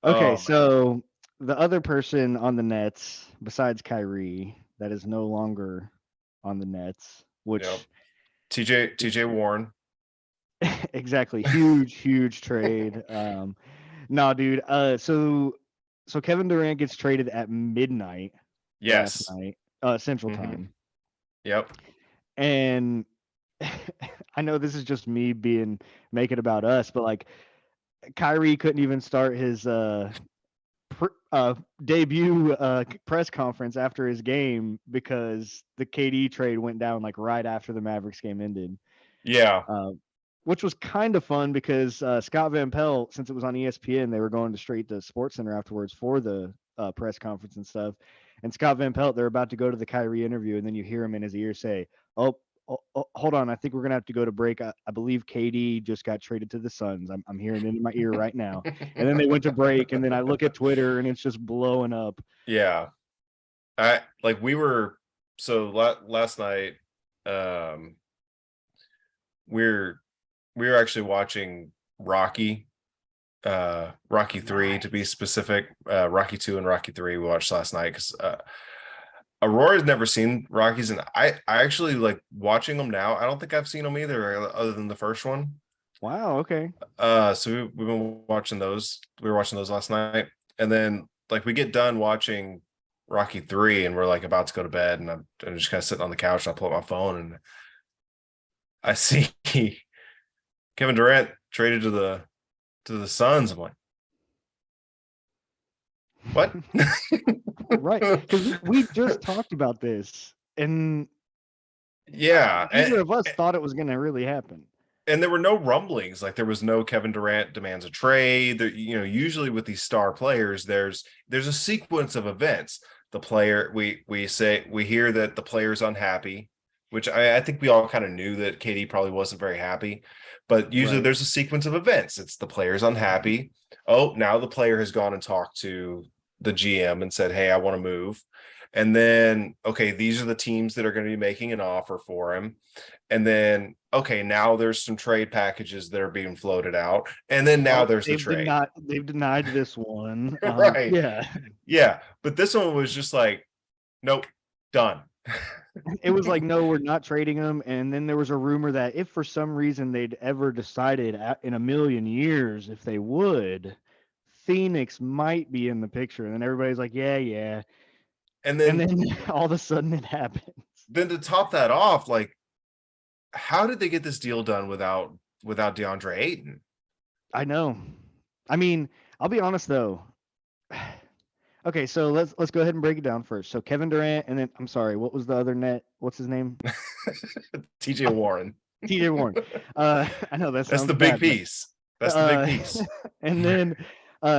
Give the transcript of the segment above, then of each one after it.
Okay, Oh man. so the other person on the Nets besides Kyrie that is no longer on the Nets, Yep. which TJ Warren. exactly huge trade. No, dude. So Kevin Durant gets traded at midnight last Yes. night, Central Hmm. Time, Yep. and I know this is just me being making about us, but like Kyrie couldn't even start his debut press conference after his game because the KD trade went down like right after the Mavericks game ended. Yeah. Uh, which was kind of fun because Scott Van Pelt, since it was on ESPN, they were going to straight to Sports Center afterwards for the press conference and stuff. And Scott Van Pelt, they're about to go to the Kyrie interview, and then you hear him in his ear say, "Oh, hold on, I think we're gonna have to go to break. I believe KD just got traded to the Suns. I'm hearing it in my ear right now." And then they went to break, and then I look at Twitter, and it's just blowing up. Yeah. I like we were so last night. Um, we're we were actually watching Rocky 3 to be Nice. specific. Rocky 2 and Rocky 3 we watched last night because Aurora's never seen Rockies, and I actually like watching them now. I don't think I've seen them either, other than the first one. Wow. Okay. So we've been watching those. We were watching those last night, and then like we get done watching Rocky 3, and we're like about to go to bed, and I'm just kind of sitting on the couch, and I pull up my phone, and I see Kevin Durant traded to the Suns. I'm like, what? Right. Because we just talked about this, and Yeah, neither of us thought it was going to really happen. and there were no rumblings. Like there was no Kevin Durant demands a trade. There, usually with these star players, there's a sequence of events. The player we hear that the player's unhappy, which I think we all kind of knew that KD probably wasn't very happy. But usually Right. there's a sequence of events. It's the player's unhappy. Oh, now the player has gone and talked to the GM and said, "Hey, I want to move." And then, okay, these are the teams that are going to be making an offer for him. And then, okay, now there's some trade packages that are being floated out. And then now Oh, there's the trade. they've denied this one. Right. Yeah. Yeah. But this one was just like, nope, done. It was like, no, we're not trading him. And then there was a rumor that if for some reason they'd ever decided in a million years if they would, Phoenix might be in the picture. And then everybody's like, yeah, yeah. And And then then all of a sudden it happens. to top that off, like, how did they get this deal done without DeAndre Ayton? I know. I mean, I'll be honest though. Okay, so let's go ahead and break it down first. So Kevin Durant, and then I'm sorry, what was the other net? What's his name? TJ Warren. TJ Warren. I know that That's the sounds big bad, but piece. That's the big uh, piece. and then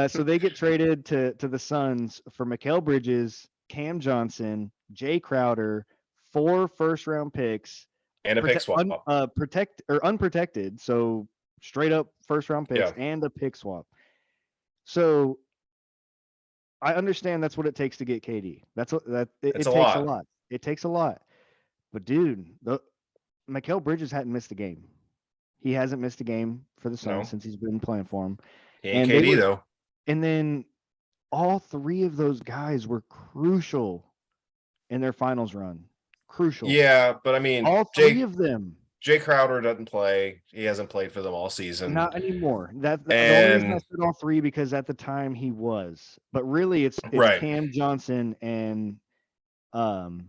so they get traded to the Suns for Mikal Bridges, Cam Johnson, Jay Crowder, 4 first-round picks, And a pick swap. protect or unprotected, so straight up first-round picks Yeah. and a pick swap. So I understand that's what it takes to get KD. That's what It's it a takes a lot. lot. It takes a lot. But dude, Mikal Bridges hadn't missed a game. He hasn't missed a game for the Suns No, since he's been playing for him. he ain't And they KD were though. and then all 3 of those guys were crucial in their finals run. Crucial. Yeah, but I mean, All 3 of them. Jay Crowder doesn't play. He hasn't played for them all season. Not anymore. The only reason I And said all 3 because at the time he was. But really it's right, Cam Johnson and um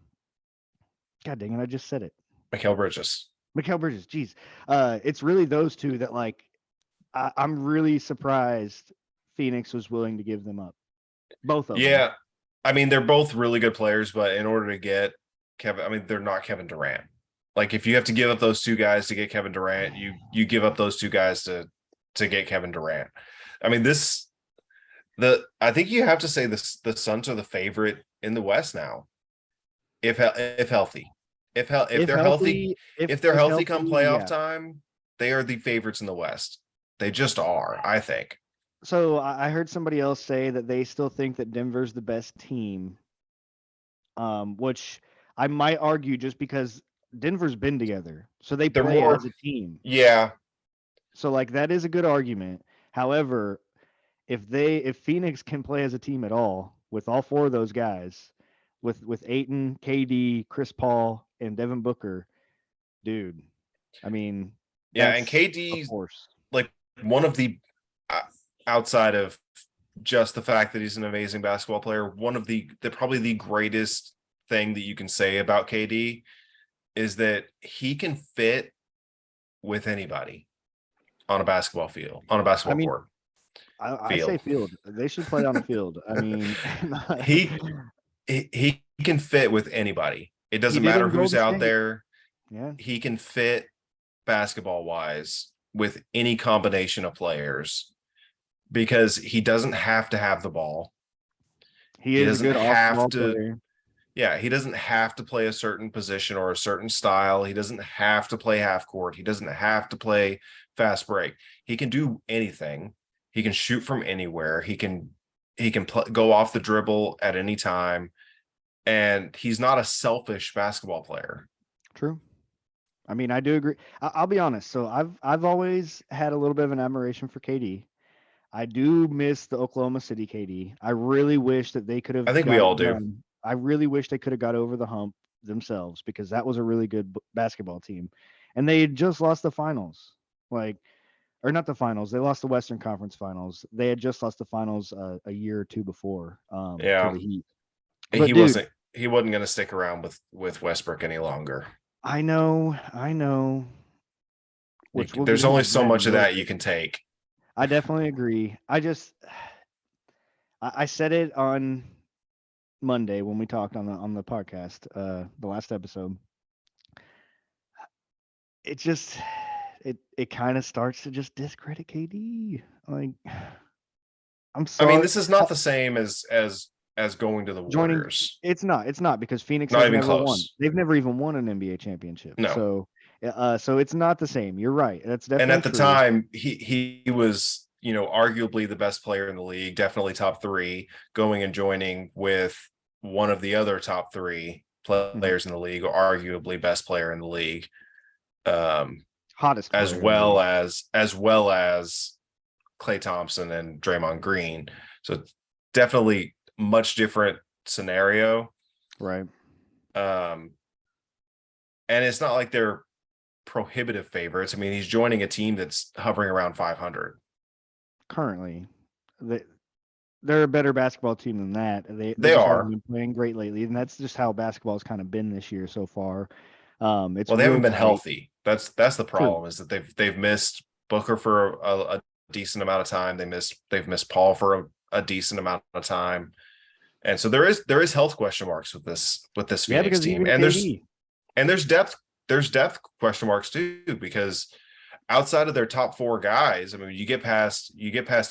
God dang it, I just said it. Mikal Bridges. Mikal Bridges, geez. It's really those 2 that like I'm really surprised Phoenix was willing to give them up. Both of them. Yeah, I mean they're both really good players, but in order to get Kevin, I mean they're not Kevin Durant. Like if you have to give up those 2 guys to get Kevin Durant, you give up those 2 guys to get Kevin Durant. I mean I think you have to say the Suns are the favorite in the West now. If healthy. If If they're healthy, healthy, if they're if healthy come healthy, playoff yeah. time, they are the favorites in the West. They just are, I think. So I heard somebody else say that they still think that Denver's the best team, which I might argue just because Denver's been together, so they They're play as more, a team. yeah, So like that is a good argument. However, if Phoenix can play as a team at all with all four of those guys, with Ayton, KD, Chris Paul, and Devin Booker, dude, I mean, Yeah, and that's a KD, force. like one of the uh, outside of just the fact that he's an amazing basketball player, one of the probably the greatest thing that you can say about KD is that he can fit with anybody on a basketball field, on a I basketball mean, court I say field. field. They should play on the field. I mean, He he can fit with anybody. It he doesn't did matter in who's Golden out State. there. Yeah, He can fit basketball wise with any combination of players because he doesn't have to have the ball. he He is a doesn't good have off-ball to, player. yeah, he doesn't have to play a certain position or a certain style. He doesn't have to play half court. He doesn't have to play fast break. He can do anything. He can shoot from anywhere. He can go off the dribble at any time, and he's not a selfish basketball player. True. I mean, I do agree. I'll be honest. So I've always had a little bit of an admiration for KD. I do miss the Oklahoma City KD. I really wish that they could I have think we got all it do. done. I really wish they could have got over the hump themselves because that was a really good basketball team, and they had just lost the finals. Like, or not the finals. They lost the Western Conference Finals. They had just lost the finals a year or two before to Yeah, the Heat. he But dude, wasn't he wasn't going to stick around with Westbrook any longer. I know, which we'll get There's into only so that in a much of little that you bit. can take. I definitely agree. I said it on Monday when we talked on the podcast, the last episode. It just it kind of starts to just discredit KD. Like, I'm I mean, sorry. this is not the same as going to the Joining Warriors. it's not because Phoenix Not has even never won. close. They've never even won an NBA championship. No. So it's not the same. You're right. That's And definitely at the true. time, he was, arguably the best player in the league, definitely top three, going and joining with one of the other top three Mhm. players in the league, or arguably best player in the league. Um, Hottest as player in the well league. as Klay Thompson and Draymond Green. So definitely much different scenario. Right. Um, and it's not like they're prohibitive favorites. I mean, he's joining a team that's hovering around 500. Currently, they they're a better basketball team than that. They They just haven't are. been playing great lately, and that's just how basketball's kind of been this year so far. It's Well, they real haven't been tight. healthy. That's the True. problem, is that they've missed Booker for a decent amount of time. They've missed Paul for a decent amount of time. And so there is health question marks with this Yeah, Phoenix because team. even And KD. there's depth question marks too, because outside of their top four guys, I mean, you get past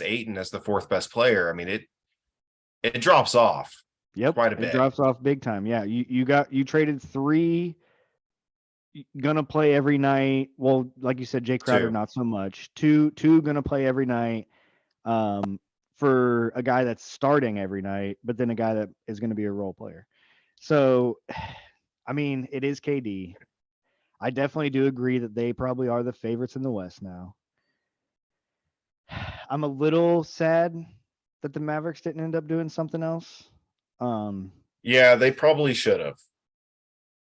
Ayton as the fourth best player. I mean, it drops off Yep, quite a it bit. drops off big time. Yeah, you traded three gonna play every night. Well, like you said, Jay Crowder Too. not so much. Two gonna play every night. For a guy that's starting every night, but then a guy that is going to be a role player. So, I mean, it is KD. I definitely do agree that they probably are the favorites in the West now. I'm a little sad that the Mavericks didn't end up doing something else. Um, Yeah, they probably should have.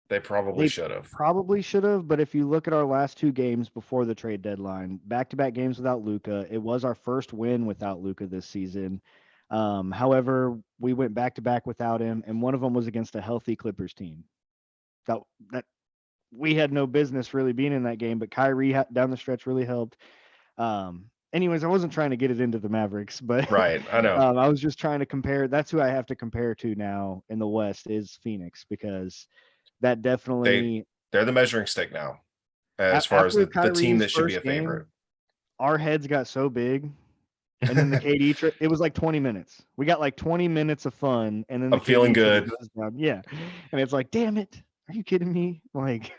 They probably they should have. probably should have, but if you look at our last two games before the trade deadline, back-to-back games without Luka, it was our first win without Luka this season. However, we went back-to-back without him, and one of them was against a healthy Clippers team. That that we had no business really being in that game, but Kyrie down the stretch really helped. Anyways, I wasn't trying to get it into the Mavericks, but Right. I know. I was just trying to compare. That's who I have to compare to now in the West is Phoenix because that They definitely they're the measuring stick now, as far as after the team Kyrie's that should be first a favorite. game, our heads got so big, and then the KD trip. It was like 20 minutes. We got like 20 minutes of fun, and then the I'm feeling KD trade good. goes down. Yeah, and it's like, damn it, are you kidding me? Like,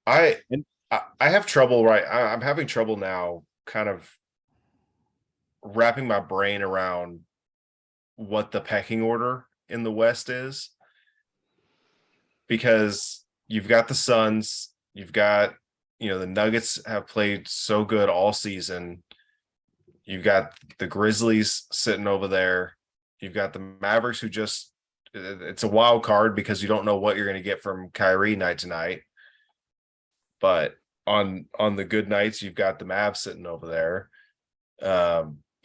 I and I have trouble, right? I'm having trouble now kind of wrapping my brain around what the pecking order in the West is, because you've got the Suns, you've got, the Nuggets have played so good all season. You've got the Grizzlies sitting over there. You've got the Mavericks, who just it's a wild card because you don't know what you're going to get from Kyrie night to night. But on the good nights, you've got the Mavs sitting over there.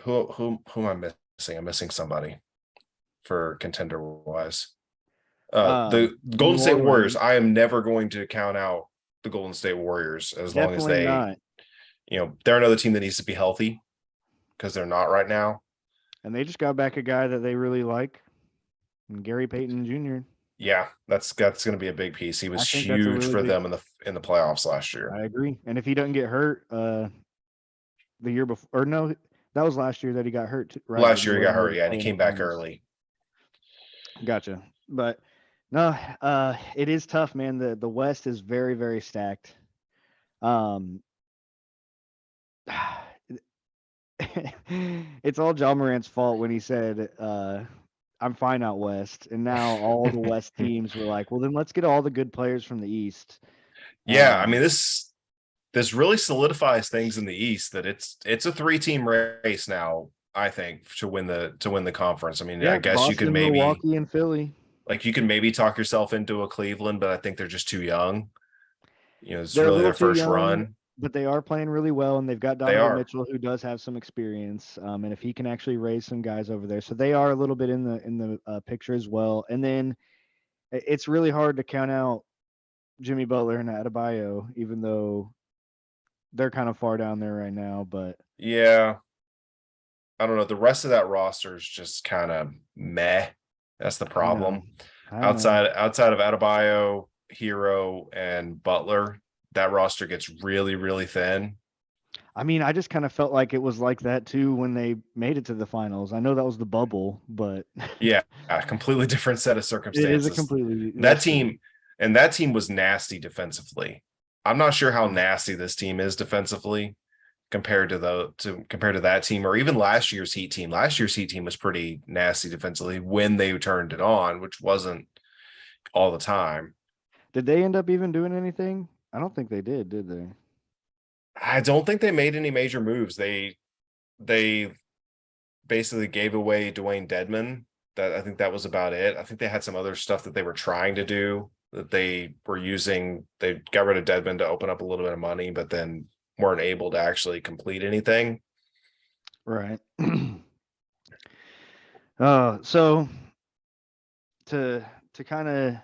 Who am I missing? I'm missing somebody for contender wise. The Golden New State Warriors. Orleans, I am never going to count out the Golden State Warriors as long as definitely they, not. they're another team that needs to be healthy because they're not right now. And they just got back a guy that they really like, Gary Payton Jr. Yeah, that's going to be a big piece. He I was think that's a huge really for big. them in the playoffs last year. I agree. And if he doesn't get hurt, the year before, or no, that was last year that he got hurt, right? Last year he got hurt, yeah, and he came back Finals. early. Gotcha. But no, it is tough, man. The West is very, very stacked. Um, it's all John Morant's fault when he said, I'm fine out West. And now all the West teams were like, well, then let's get all the good players from the East. Yeah, I mean this really solidifies things in the East that it's a 3-team race now, I think, to win the conference. I mean, Yeah, I guess you could Boston, maybe Milwaukee, and Philly. you can maybe talk yourself into a Cleveland, but I think they're just too young. It's They're a really little their too first young, run. but they are playing really well, and they've got They Donovan are. Mitchell, who does have some experience. And if he can actually raise some guys over there, so they are a little bit in the picture as well. And then it's really hard to count out Jimmy Butler and Adebayo, even though they're kind of far down there right now. But Yeah. I don't know. The rest of that roster is just kind of meh. That's the I know, problem. I know. Outside of Adebayo, Hero, and Butler, that roster gets really, really thin. I mean, I just kind of felt like it was like that too when they made it to the finals. I know that was the bubble, but Yeah, a completely different set of it is a circumstances. completely That that's true. team that team was nasty defensively. I'm not sure how Yeah. nasty this team is defensively compared to that team, or even last year's Heat team. Last year's Heat team was pretty nasty defensively when they turned it on, which wasn't all the time. Did they end up even doing anything? I don't think they did they? I don't think they made any major moves. They basically gave away Dwayne Dedman. That I think that was about it. I think they had some other stuff that they were trying to do that they were using. They got rid of Dedman to open up a little bit of money, but then weren't able to actually complete anything. Right. So to kind of,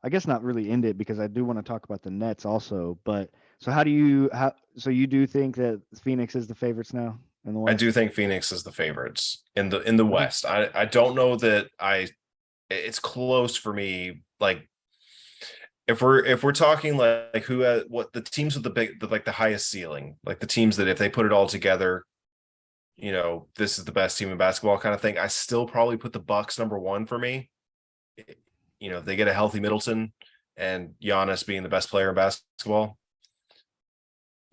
I guess not really end it because I do want to talk about the Nets also. But so so you do think that Phoenix is the favorites now in the I do West? think Phoenix is the favorites in the Okay. West. I don't know that it's close for me. Like if we're talking like who what the teams with like the highest ceiling, like the teams that if they put it all together, this is the best team in basketball kind of thing. I still probably put the Bucks number one for me. If they get a healthy Middleton and Giannis being the best player in basketball,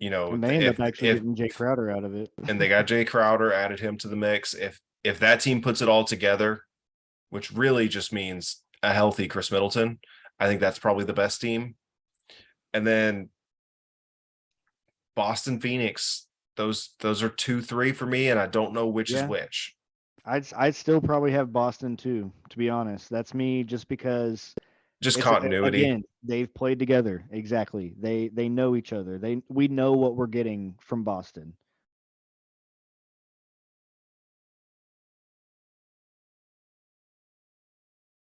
And they end up actually if getting Jay Crowder out of it. and they got Jay Crowder, added him to the mix. If that team puts it all together, which really just means a healthy Chris Middleton, I think that's probably the best team. And then Boston, Phoenix, those are 2-3 for me, and I don't know which is Yeah. which. I'd still probably have Boston too, to be honest. That's me just because Just it's continuity. again, they've played together. Exactly. They know each other. We know what we're getting from Boston.